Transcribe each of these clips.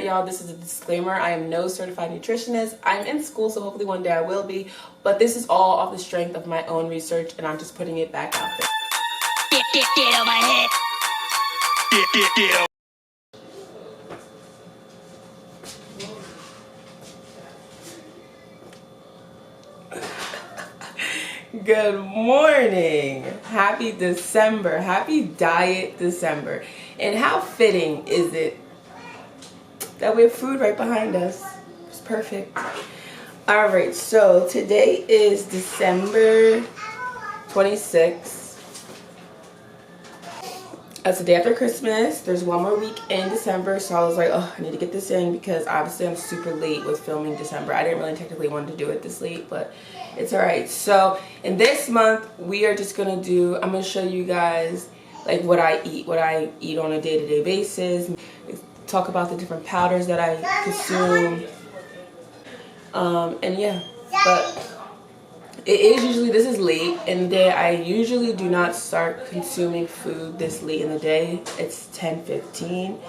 y'all, this is a disclaimer. I am no certified nutritionist. I'm in school, so hopefully one day I will be. But this is all off the strength of my own research, and I'm just putting it back out there. Get on my head. Get. Good morning. Happy December. Happy Diet December. And how fitting is it that we have food right behind us? It's perfect. All right, so today is December 26th. That's the day after Christmas. There's one more week in December, so I was like, oh, I need to get this in because obviously I'm super late with filming December. I didn't really technically want to do it this late, but it's all right. So in this month, we are just gonna I'm gonna show you guys like what I eat on a day-to-day basis. Talk about the different powders that I consume. And yeah, but it is usually, this is late in the day. I usually do not start consuming food this late in the day. It's 10:15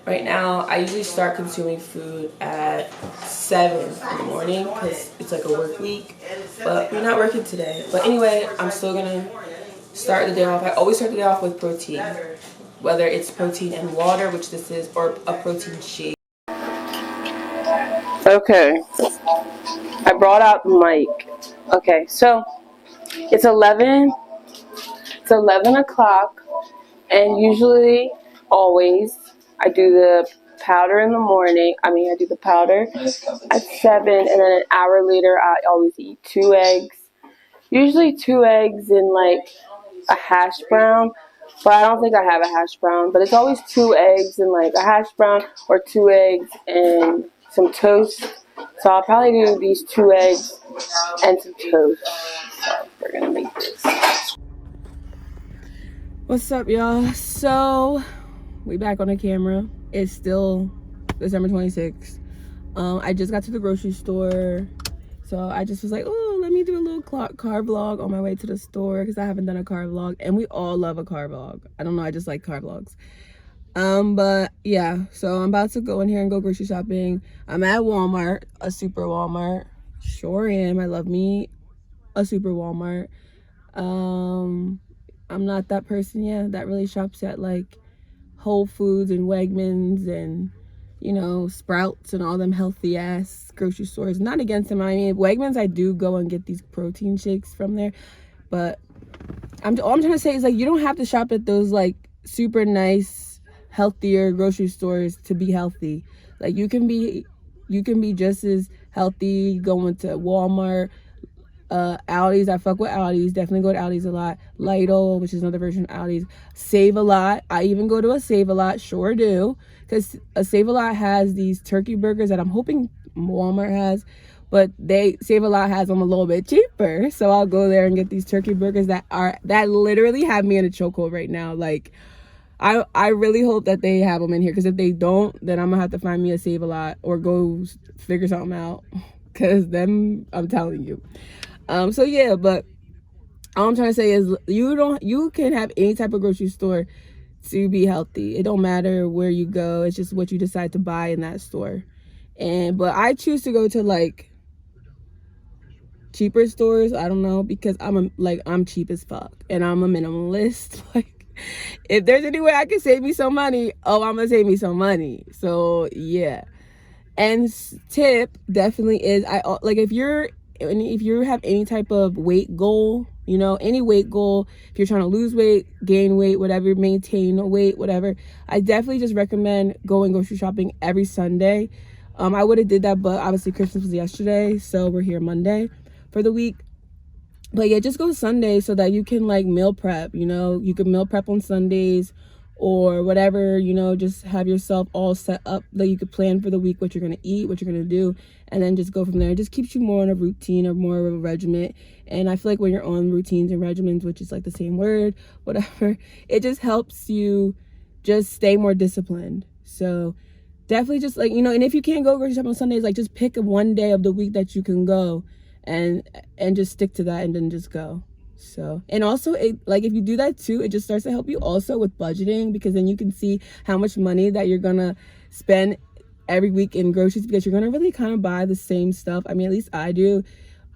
right now. I usually start consuming food at 7 in the morning because it's like a work week, but we're not working today. But anyway, I'm still gonna start the day off. I always start the day off with protein, whether it's protein and water, which this is, or a protein shake. Okay, I brought out the mic. Okay, so it's 11 o'clock, and usually, always, I do the powder in the morning. I do the powder at 7, and then an hour later, I always eat 2 eggs. Usually 2 eggs and like a hash brown, but I don't think I have a hash brown, but it's always 2 eggs and like a hash brown, or 2 eggs and some toast. So I'll probably do these 2 eggs and some toast. So we're gonna make this. What's up, y'all? So we back on the camera. It's still December 26th. I just got to the grocery store, so I just was like, oh, let me do a little car vlog on my way to the store because I haven't done a car vlog, and we all love a car vlog. I don't know, I just like car vlogs. But yeah, so I'm about to go in here and go grocery shopping. I'm at Walmart, a super Walmart. Sure am. I love me a super Walmart. I'm not that person, that really shops at like Whole Foods and Wegmans and, you know, Sprouts and all them healthy ass grocery stores. Not against them. Wegmans, I do go and get these protein shakes from there, but all I'm trying to say is like, you don't have to shop at those like super nice, healthier grocery stores to be healthy. Like you can be just as healthy going to Walmart, Aldi's. I fuck with Aldi's. Definitely go to Aldi's a lot. Lidl, which is another version of Aldi's. Save a Lot. I even go to a Save a Lot. Sure do, because a Save a Lot has these turkey burgers that I'm hoping Walmart has, but Save a Lot has them a little bit cheaper. So I'll go there and get these turkey burgers that literally have me in a chokehold right now. Like, I really hope that they have them in here, because if they don't, then I'm gonna have to find me a Save a Lot or go figure something out, because then I'm telling you. So yeah, but all I'm trying to say is you can have any type of grocery store to be healthy. It don't matter where you go. It's just what you decide to buy in that store. But I choose to go to like cheaper stores. I don't know, because I'm cheap as fuck and I'm a minimalist. Like, if there's any way I can save me some money, I'm gonna save me some money. So yeah. And tip definitely is, if you have any type of weight goal, you know, any weight goal, if you're trying to lose weight, gain weight, whatever, maintain a weight, whatever, I definitely just recommend going grocery shopping every Sunday. I would have did that, but obviously Christmas was yesterday, so we're here Monday for the week. But yeah, just go Sunday so that you can like meal prep. You know, you can meal prep on Sundays or whatever, you know, just have yourself all set up that you could plan for the week, what you're going to eat, what you're going to do, and then just go from there. It just keeps you more on a routine or more of a regimen. And I feel like when you're on routines and regimens, which is like the same word, whatever, it just helps you just stay more disciplined. So definitely just like, you know, and if you can't go grocery shopping on Sundays, like just pick one day of the week that you can go and just stick to that and then just go. So, and also if you do that too, it just starts to help you also with budgeting, because then you can see how much money that you're gonna spend every week in groceries, because you're gonna really kind of buy the same stuff. I mean, at least I do.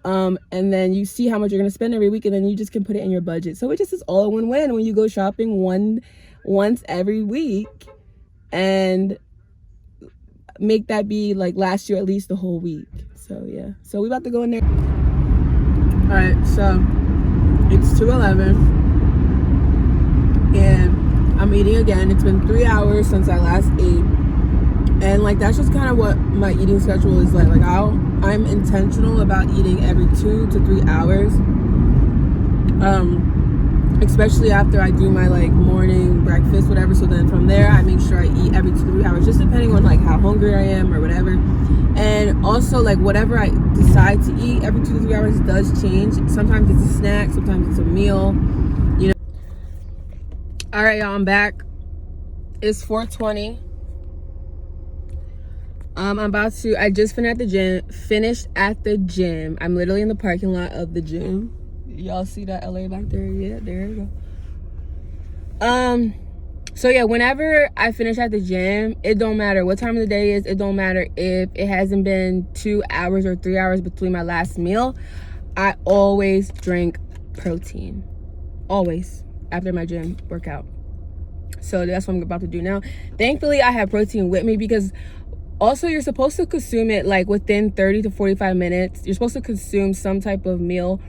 And then you see how much you're gonna spend every week, and then you just can put it in your budget. So it just is all a win-win when you go shopping once every week, and make that be like last year at least the whole week. So yeah, so we about to go in there. All right, so it's 2:11 and I'm eating again. It's been 3 hours since I last ate, and like that's just kind of what my eating schedule is like. I'm intentional about eating every 2 to 3 hours, especially after I do my like morning breakfast, whatever. So then from there I make sure I eat every 2 to 3 hours, just depending on like how hungry I am or whatever. And also, like, whatever I decide to eat every 2 to 3 hours does change. Sometimes it's a snack, sometimes it's a meal, you know. All right, y'all, I'm back. It's 4:20. I just finished at the gym. I'm literally in the parking lot of the gym. Y'all see that LA back there? Yeah, there you go. So yeah, whenever I finish at the gym, it don't matter what time of the day it is. It don't matter if it hasn't been 2 hours or 3 hours between my last meal. I always drink protein. Always. After my gym workout. So that's what I'm about to do now. Thankfully, I have protein with me, because also you're supposed to consume it like within 30 to 45 minutes. You're supposed to consume some type of meal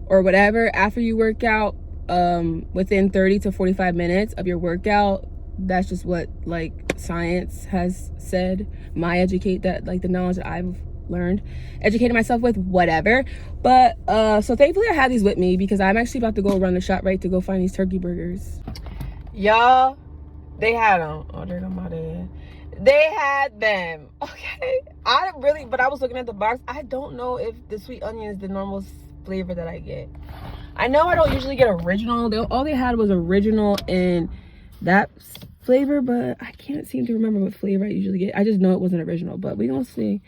or whatever after you work out, within 30 to 45 minutes of your workout. That's just what like science has said. The knowledge that I've learned, educated myself with, whatever. But so thankfully I have these with me, because I'm actually about to go run the shop right to go find these turkey burgers. Y'all, they had them. Oh, they're come out of here. They had them. Okay, but I was looking at the box. I don't know if the sweet onion is the normal flavor that I get. I know I don't usually get original. All they had was original and that flavor, but I can't seem to remember what flavor I usually get. I just know it wasn't original, but we gonna see.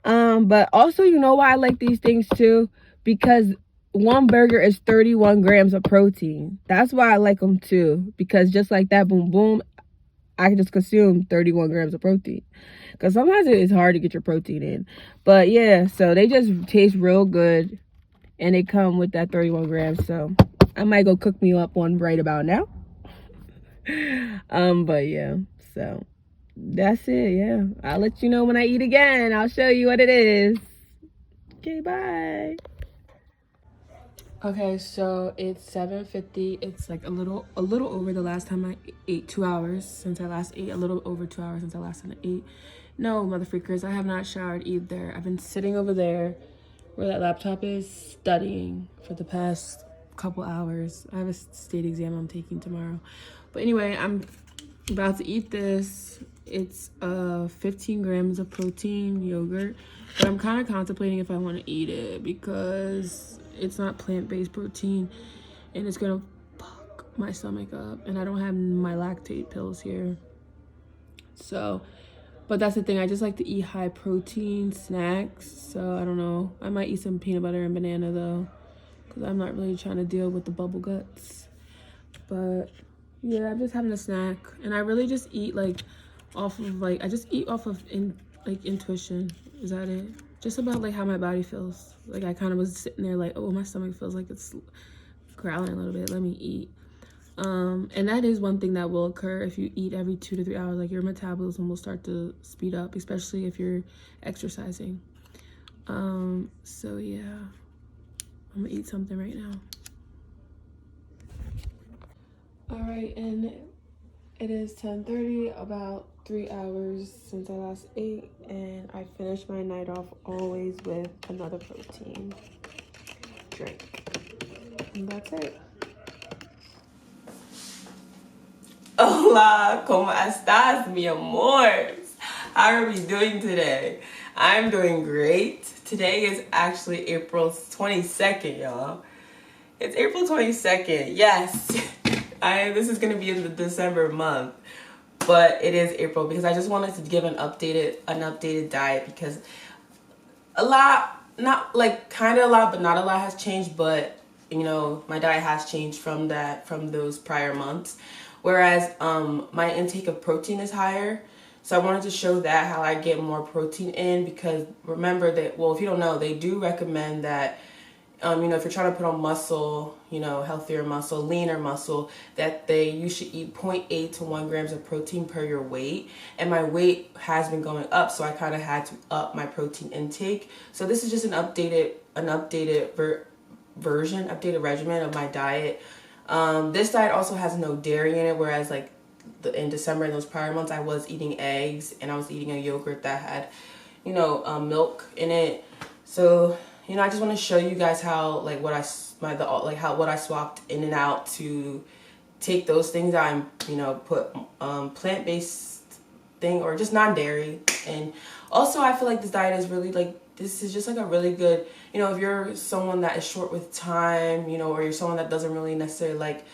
But also, you know why I like these things too? Because one burger is 31 grams of protein. That's why I like them too, because just like that, boom boom, I can just consume 31 grams of protein, because sometimes it is hard to get your protein in. But yeah, so they just taste real good, and they come with that 31 grams. So I might go cook me up one right about now. But yeah, so that's it. Yeah, I'll let you know when I eat again. I'll show you what it is. Okay, bye. Okay, so it's 7:50. It's like a little over the last time I ate. 2 hours since I last ate. A little over 2 hours since I last time I ate. No, mother freakers, I have not showered either. I've been sitting over there where that laptop is, studying for the past couple hours. I have a state exam I'm taking tomorrow. But anyway, I'm about to eat this. It's 15 grams of protein yogurt, but I'm kind of contemplating if I want to eat it, because it's not plant-based protein and it's gonna fuck my stomach up, and I don't have my lactate pills here. So, but that's the thing, I just like to eat high protein snacks. So I don't know, I might eat some peanut butter and banana though, because I'm not really trying to deal with the bubble guts. But yeah, I'm just having a snack, and I really just eat like off of intuition. Is that it? Just about like how my body feels. Like I kind of was sitting there like, oh, my stomach feels like it's growling a little bit, let me eat. And that is one thing that will occur if you eat every 2 to 3 hours. Like your metabolism will start to speed up, especially if you're exercising. So yeah, I'm gonna eat something right now. All right, and it is 10:30, about 3 hours since I last ate, and I finished my night off always with another protein drink. And that's it. Hola, ¿cómo estás, mi amores? How are we doing today? I'm doing great. Today is actually April 22nd, y'all. It's April 22nd. Yes. This is going to be in the December month, but it is April, because I just wanted to give an updated diet, because a lot, not like kind of a lot, but not a lot has changed. But you know, my diet has changed from those prior months. Whereas my intake of protein is higher. So I wanted to show that, how I get more protein in, because remember that, well, if you don't know, they do recommend that, you know, if you're trying to put on muscle, you know, healthier muscle, leaner muscle, that you should eat 0.8 to 1 grams of protein per your weight. And my weight has been going up, so I kind of had to up my protein intake. So this is just an updated regimen of my diet. This diet also has no dairy in it, whereas like in December and those prior months, I was eating eggs and I was eating a yogurt that had, you know, milk in it. So, you know, I just want to show you guys how, like, what I swapped in and out to take those things that I'm, you know, put plant-based thing or just non-dairy. And also I feel like this diet is really like, this is just like a really good, you know, if you're someone that is short with time, you know, or you're someone that doesn't really necessarily like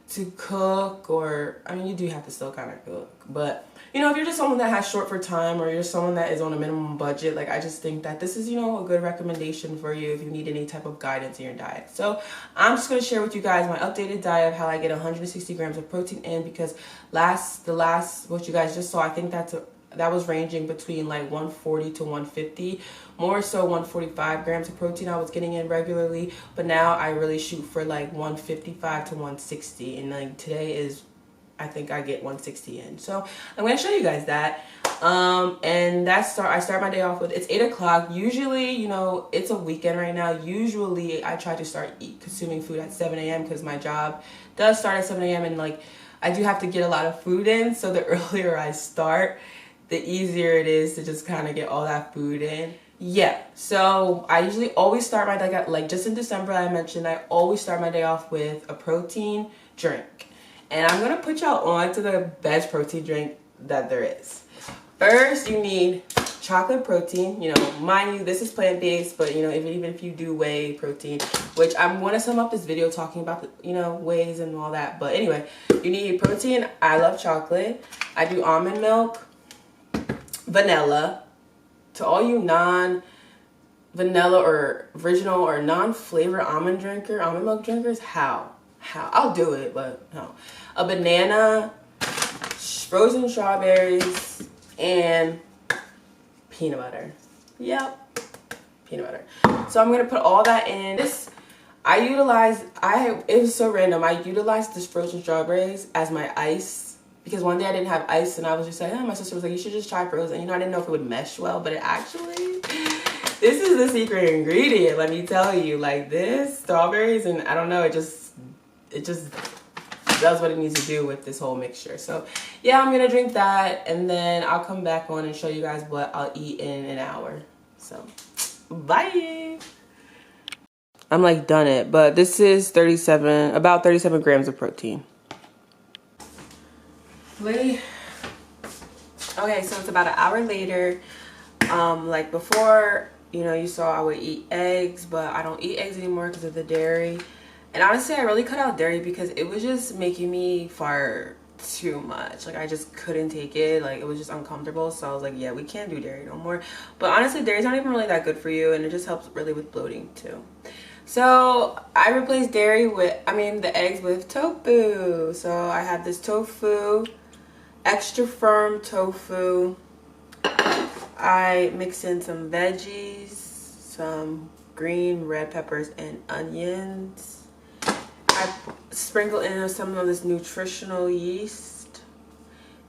to cook, or I mean, you do have to still kind of cook, but you know, if you're just someone that has short for time, or you're someone that is on a minimum budget, like I just think that this is, you know, a good recommendation for you if you need any type of guidance in your diet. So I'm just going to share with you guys my updated diet of how I get 160 grams of protein in, because the last what you guys just saw, I think that was ranging between like 140 to 150, more so 145 grams of protein I was getting in regularly, but now I really shoot for like 155 to 160, and like today is, I think I get 160 in. So I'm going to show you guys that. And I start my day off with, it's 8 o'clock. Usually, you know, it's a weekend right now. Usually I try to start consuming food at 7 a.m. because my job does start at 7 a.m. and like I do have to get a lot of food in. So the earlier I start, the easier it is to just kind of get all that food in. Yeah, so I usually always start my day, like just in December I mentioned, I always start my day off with a protein drink. And I'm going to put y'all on to the best protein drink that there is. First, you need chocolate protein. You know, mind you, this is plant-based, but you know, even if you do whey protein, which I'm going to sum up this video talking about, you know, wheys and all that. But anyway, you need protein. I love chocolate. I do almond milk, vanilla. To all you non-vanilla or original or non-flavor almond milk drinkers, how? I'll do it, but no. A banana, frozen strawberries, and peanut butter. Yep, peanut butter. So I'm gonna put all that in. It was so random. I utilized this frozen strawberries as my ice, because one day I didn't have ice and I was just like, my sister was like, you should just try frozen. You know, I didn't know if it would mesh well, but it actually, this is the secret ingredient, let me tell you. Like this, strawberries, and I don't know, it just does what it needs to do with this whole mixture. So yeah, I'm gonna drink that and then I'll come back on and show you guys what I'll eat in an hour. So bye. I'm like done it, but this is about 37 grams of protein. Okay, so it's about an hour later. Like before, you know, you saw I would eat eggs, but I don't eat eggs anymore because of the dairy. And honestly, I really cut out dairy because it was just making me fart too much. Like I just couldn't take it. Like it was just uncomfortable. So I was like, yeah, we can't do dairy no more. But honestly, dairy's not even really that good for you, and it just helps really with bloating too. So I replaced the eggs with tofu. So I have this tofu, extra firm tofu. I mix in some veggies, some green red peppers and onions. I sprinkle in some of this nutritional yeast.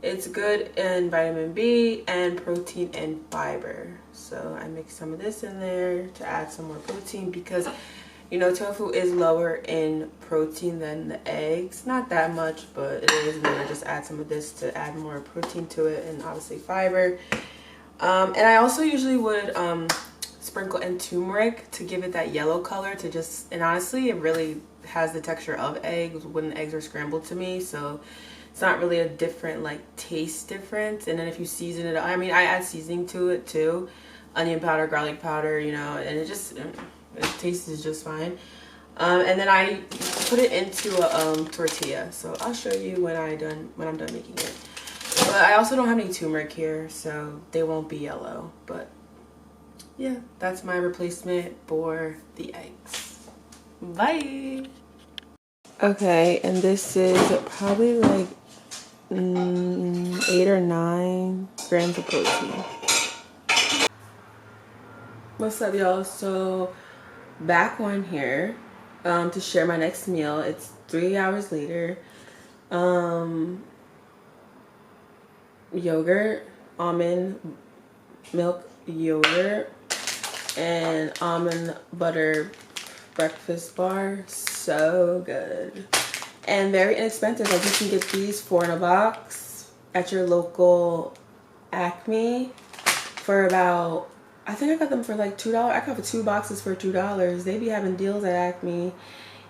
It's good in vitamin B and protein and fiber. So I mix some of this in there to add some more protein, because you know, tofu is lower in protein than the eggs. Not that much, but it is. And then I just add some of this to add more protein to it, and obviously fiber. And I also usually would sprinkle in turmeric to give it that yellow color, and honestly, it really has the texture of eggs when the eggs are scrambled to me. So it's not really a different like taste difference. And then if you season it, I add seasoning to it too. Onion powder, garlic powder, you know, and it tastes just fine. And then I put it into a tortilla. So I'll show you when I'm done making it. But I also don't have any turmeric here, so they won't be yellow. But yeah, that's my replacement for the eggs. Bye. Okay, and this is probably like 8 or 9 grams of protein. What's up, y'all? So back on here to share my next meal. It's 3 hours later. Yogurt, almond milk yogurt, and almond butter breakfast bar. So good and very inexpensive. Like, you can get these 4 in a box at your local APMU for about, I think I got them for like $2. I got 2 boxes for $2. They be having deals at APMU.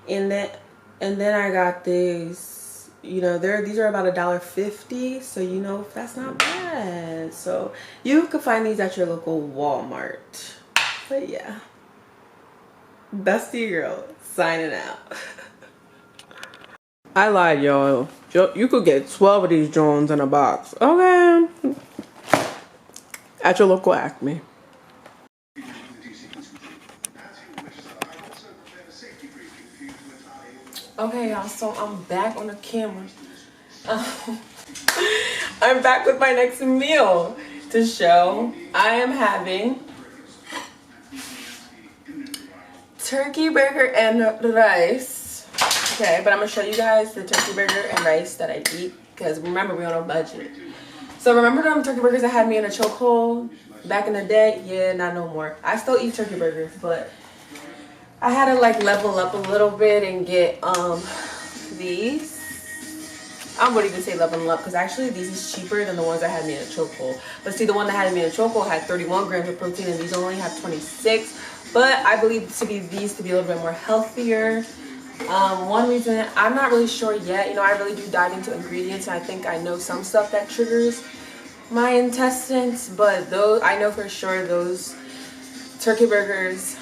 And then I got these, you know, these are about $1.50, so you know, that's not bad. So you can find these at your local Walmart. But yeah, Bestie girl signing out. I lied, y'all. You could get 12 of these Jones in a box. Okay. At your local APMU. Okay, y'all, so I'm back on the camera. I'm back with my next meal to show. I am having turkey burger and rice. Okay, but I'm gonna show you guys the turkey burger and rice that I eat, because remember, we're on a budget. So remember them turkey burgers that had me in a chokehold back in the day? Yeah, not no more. I still eat turkey burgers, but I had to like level up a little bit and get these. I wouldn't even say level up, because actually these is cheaper than the ones that had me in a chokehold. But see, the one that had me in a chokehold had 31 grams of protein, and these only have 26. But I believe these to be a little bit more healthier. One reason, I'm not really sure yet. You know, I really do dive into ingredients, and I think I know some stuff that triggers my intestines. But those, I know for sure those turkey burgers,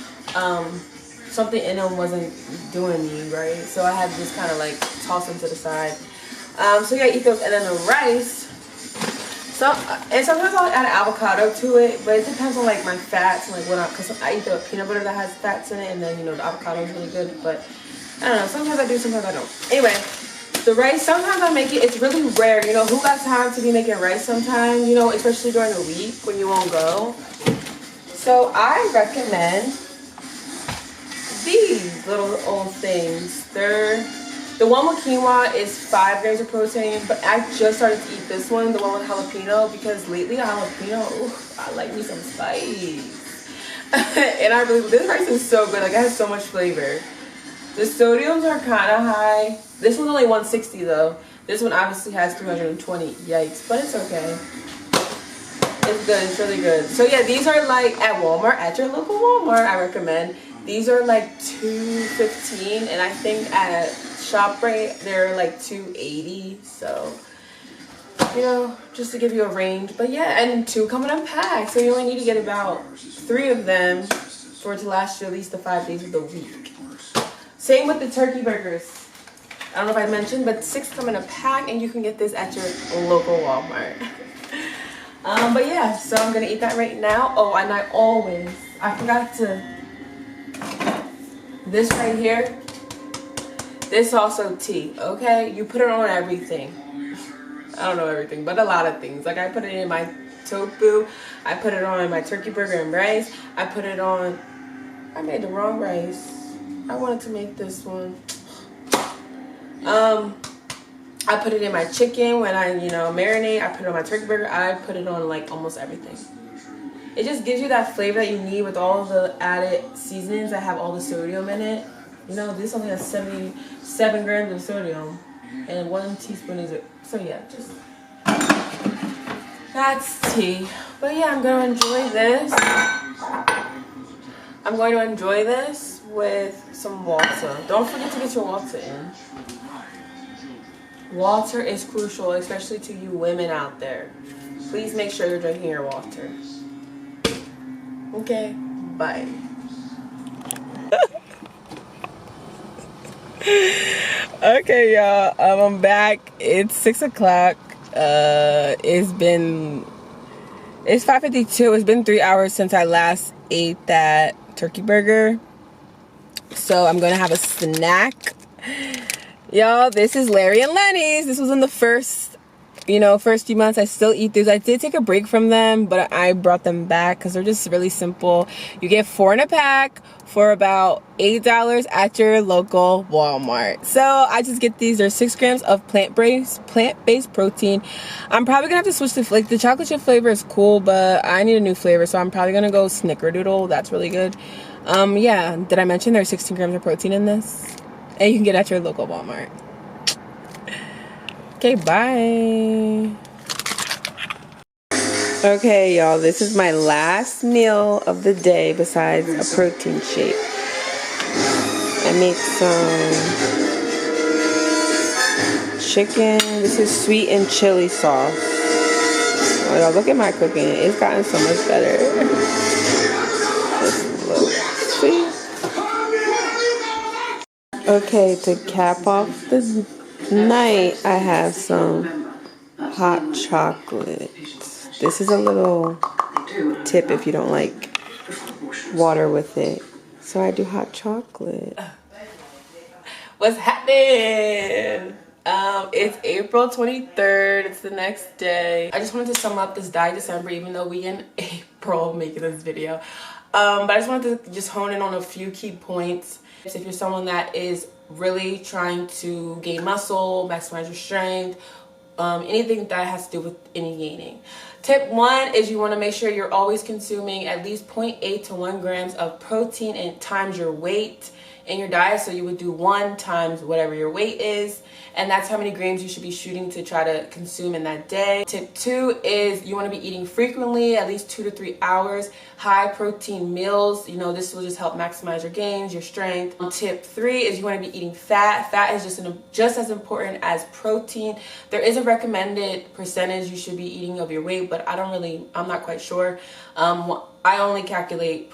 something in them wasn't doing me right, so I had to just kind of like toss them to the side. So yeah, eat those. And then the rice, and sometimes I'll add avocado to it, but it depends on like my fats and like what because I eat the peanut butter that has fats in it, and then, you know, the avocado is really good. But I don't know, sometimes I do, sometimes I don't. Anyway, the rice, sometimes I make it. It's really rare, you know, who got time to be making rice sometimes, you know, especially during the week when you won't go. So I recommend these little old things. The one with quinoa is 5 grams of protein, but I just started to eat this one, the one with jalapeno, because lately jalapeno, ooh, I like me some spice. And this rice is so good. Like, it has so much flavor. The sodiums are kind of high. This one's only 160 though. This one obviously has 320. Yikes, but it's okay. It's good. It's really good. So yeah, these are like at Walmart, at your local Walmart. I recommend. These are like $2.15, and I think at ShopRite they're like $2.80. So, you know, just to give you a range. But yeah, and 2 come in a pack, so you only need to get about 3 of them for it to last you at least the 5 days of the week. Same with the turkey burgers. I don't know if I mentioned, but 6 come in a pack, and you can get this at your local Walmart. But yeah, so I'm gonna eat that right now. Oh, and I forgot to, this right here, this also tea, okay? You put it on everything. I don't know everything, but a lot of things. Like, I put it in my tofu, I put it on my turkey burger and rice, I put it on, I made the wrong rice. I wanted to make this one. I put it in my chicken when I, you know, marinate. I put it on my turkey burger. I put it on like almost everything. It just gives you that flavor that you need with all the added seasonings that have all the sodium in it. You know, this only has 77 grams of sodium, and 1 teaspoon is it. So yeah, just that's tea. But yeah, I'm gonna enjoy this. I'm going to enjoy this with some water. Don't forget to get your water in. Water is crucial, especially to you women out there. Please make sure you're drinking your water. Okay, bye. Okay, y'all, I'm back. It's 6 o'clock. It's 5:52. It's been 3 hours since I last ate that turkey burger. So I'm gonna have a snack. Y'all, this is Larry and Lenny's. This was in the first you know, first few months I still eat these. I did take a break from them, but I brought them back because they're just really simple. You get 4 in a pack for about $8 at your local Walmart. So I just get these. There's 6 grams of plant-based protein. I'm probably gonna have to switch to, like, the chocolate chip flavor is cool, but I need a new flavor, so I'm probably gonna go snickerdoodle. That's really good. Yeah, did I mention there's 16 grams of protein in this? And you can get it at your local Walmart. Okay, bye. Okay, y'all, this is my last meal of the day besides a protein shake. I made some chicken. This is sweet and chili sauce. Oh, y'all, look at my cooking. It's gotten so much better. Just look. See? Okay, to cap off the night, I have some hot chocolate. This is a little tip if you don't like water with it. So I do hot chocolate. What's happening? It's April 23rd. It's the next day. I just wanted to sum up this dye December, even though we in April making this video. But I just wanted to just hone in on a few key points. If you're someone that is really trying to gain muscle, maximize your strength, anything that has to do with any gaining. Tip 1 is you want to make sure you're always consuming at least 0.8 to 1 grams of protein and times your weight in your diet. So you would do 1 times whatever your weight is, and that's how many grams you should be shooting to try to consume in that day. Tip 2 is you want to be eating frequently, at least 2 to 3 hours, high protein meals. You know, this will just help maximize your gains, your strength. Tip 3 is you want to be eating fat. Fat is just as important as protein. There is a recommended percentage you should be eating of your weight, but I'm not quite sure. I only calculate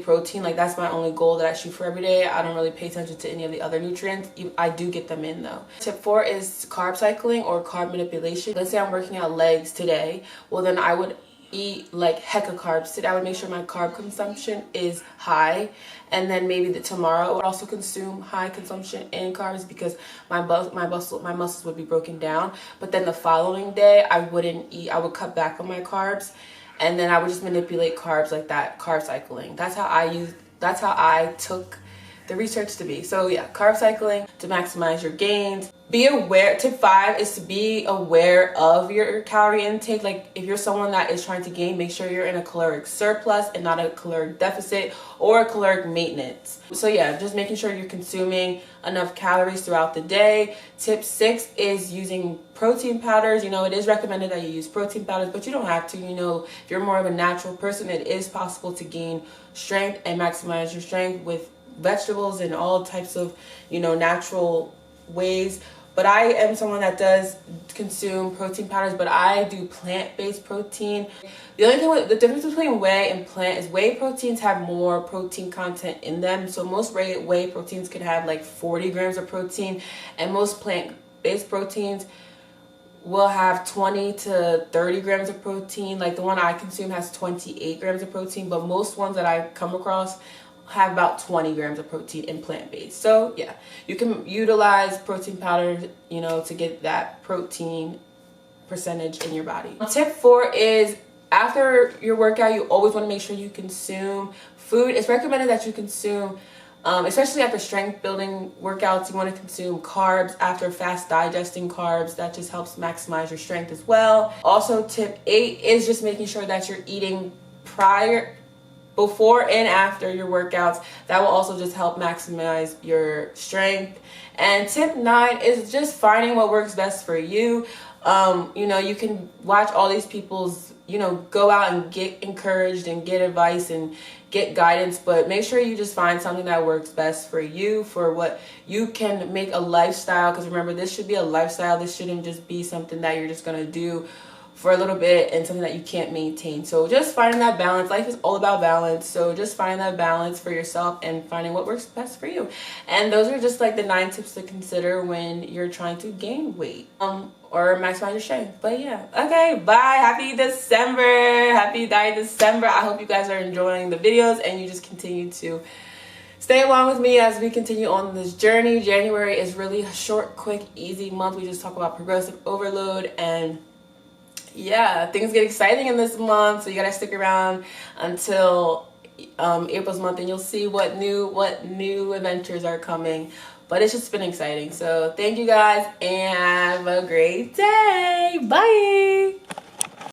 protein. Like, that's my only goal that I shoot for every day. I don't really pay attention to any of the other nutrients. I do get them in though. Tip 4 is carb cycling or carb manipulation. Let's say I'm working out legs today. Well, then I would eat like hecka carbs today. I would make sure my carb consumption is high, and then maybe tomorrow I would also consume high consumption in carbs because my muscles would be broken down. But then the following day I wouldn't eat. I would cut back on my carbs, and then I would just manipulate carbs like that. Carb cycling. That's how I took the research to be. So yeah, carb cycling to maximize your gains. Be aware. Tip 5 is to be aware of your calorie intake. Like, if you're someone that is trying to gain, make sure you're in a caloric surplus and not a caloric deficit or a caloric maintenance. So yeah, just making sure you're consuming enough calories throughout the day. Tip 6 is using protein powders. You know, it is recommended that you use protein powders, but you don't have to. You know, if you're more of a natural person, it is possible to gain strength and maximize your strength with vegetables and all types of, you know, natural ways. But I am someone that does consume protein powders, but I do plant-based protein. The only thing, the difference between whey and plant is whey proteins have more protein content in them. So most whey proteins could have like 40 grams of protein, and most plant-based proteins will have 20 to 30 grams of protein. Like the one I consume has 28 grams of protein, but most ones that I come across have about 20 grams of protein in plant-based. So yeah, you can utilize protein powder, you know, to get that protein percentage in your body. Tip 4 is after your workout, you always want to make sure you consume food. It's recommended that you consume, especially after strength building workouts, you want to consume carbs after fast digesting carbs. That just helps maximize your strength as well. Also, tip 8 is just making sure that you're eating before and after your workouts. That will also just help maximize your strength. And tip 9 is just finding what works best for you. You know, you can watch all these people's, you know, go out and get encouraged and get advice and get guidance, but make sure you just find something that works best for you, for what you can make a lifestyle. Because remember, this should be a lifestyle. This shouldn't just be something that you're just going to do for a little bit and something that you can't maintain. So just finding that balance. Life is all about balance. So just finding that balance for yourself and finding what works best for you. And those are just like the 9 tips to consider when you're trying to gain weight or maximize your strength. But yeah, okay, bye. Happy December. Happy Diet December. I hope you guys are enjoying the videos and you just continue to stay along with me as we continue on this journey. January is really a short, quick, easy month. We just talk about progressive overload, and yeah, things get exciting in this month, so you gotta stick around until April's month, and you'll see what new adventures are coming. But it's just been exciting. So thank you guys, and have a great day. Bye.